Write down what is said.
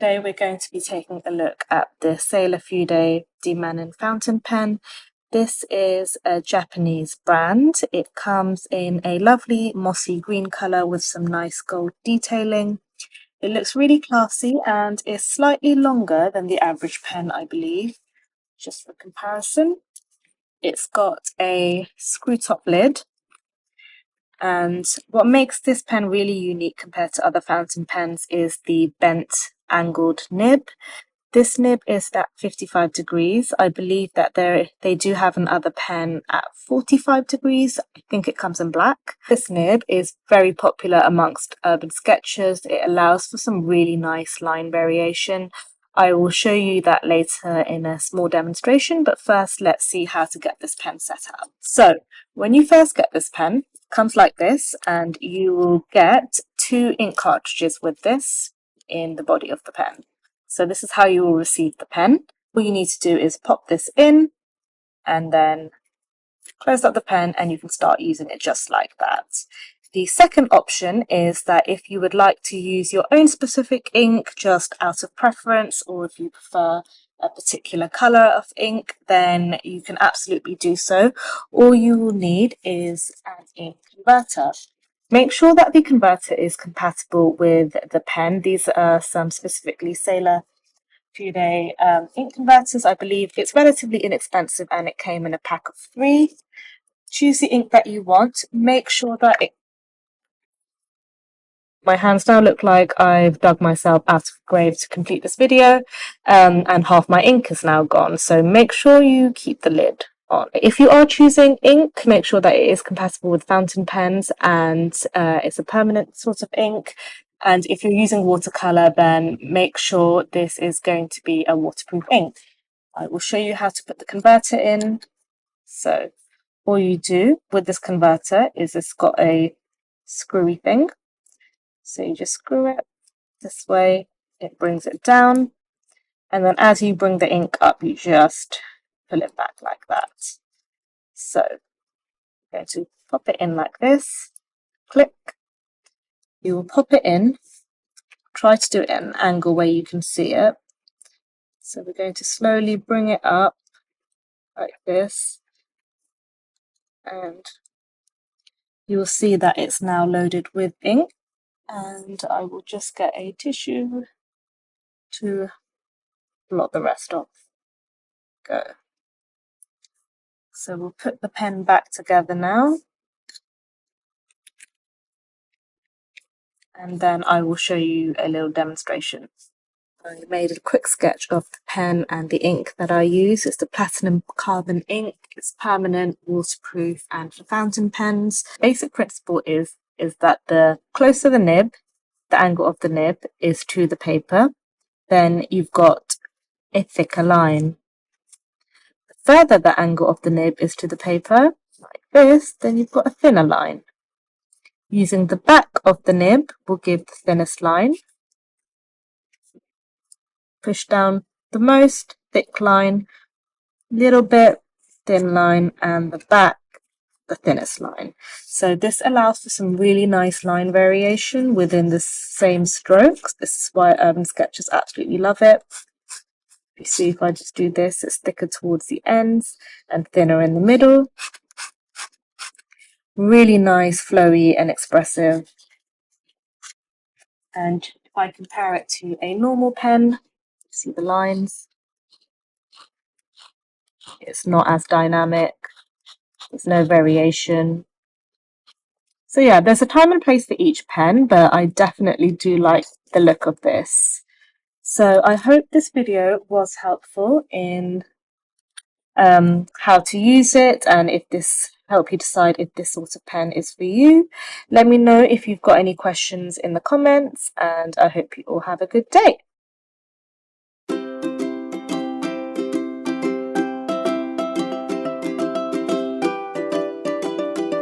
Today we're going to be taking a look at the Fude De Mannen fountain pen. This is a Japanese brand. It comes in a lovely mossy green colour with some nice gold detailing. It looks really classy and is slightly longer than the average pen, I believe. Just for comparison, it's got a screw top lid. And what makes this pen really unique compared to other fountain pens is the bent angled nib. This nib is at 55 degrees. I believe that they do have another pen at 45 degrees. I think it comes in black. This nib is very popular amongst urban sketchers. It allows for some really nice line variation. I will show you that later in a small demonstration, but first let's see how to get this pen set up. So when you first get this pen, it comes like this, and you will get 2 ink cartridges with this in the body of the pen. So this is how you will receive the pen. All you need to do is pop this in and then close up the pen, and you can start using it just like that. The second option is that if you would like to use your own specific ink just out of preference, or if you prefer a particular colour of ink, then you can absolutely do so. All you will need is an ink converter. Make sure that the converter is compatible with the pen. These are some specifically Sailor Fude ink converters. I believe it's relatively inexpensive and it came in a pack of 3. Choose the ink that you want. Make sure that my hands now look like I've dug myself out of a grave to complete this video, and half my ink is now gone. So make sure you keep the lid on. If you are choosing ink, make sure that it is compatible with fountain pens and it's a permanent sort of ink. And if you're using watercolor, then make sure this is going to be a waterproof ink. I will show you how to put the converter in. So all you do with this converter is it's got a screwy thing. So you just screw it this way, it brings it down, and then as you bring the ink up, you just pull it back like that. So I'm going to pop it in like this, click. You will pop it in, try to do it at an angle where you can see it. So we're going to slowly bring it up like this, and you will see that it's now loaded with ink. And I will just get a tissue to blot the rest off. Go. So we'll put the pen back together now, and then I will show you a little demonstration. I made a quick sketch of the pen and the ink that I use. It's the platinum carbon ink. It's permanent, waterproof, and for fountain pens. Basic principle is that the closer the nib, the angle of the nib is to the paper, then you've got a thicker line. The further the angle of the nib is to the paper, like this, then you've got a thinner line. Using the back of the nib will give the thinnest line. Push down the most thick line, little bit thin line, and the back the thinnest line. So this allows for some really nice line variation within the same strokes. This is why urban sketchers absolutely love it. You see, if I just do this, it's thicker towards the ends and thinner in the middle. Really nice, flowy and expressive. And if I compare it to a normal pen, see the lines, it's not as dynamic, there's no variation. So yeah, there's a time and place for each pen, but I definitely do like the look of this. So I hope this video was helpful in how to use it, and if this helped you decide if this sort of pen is for you. Let me know if you've got any questions in the comments, and I hope you all have a good day.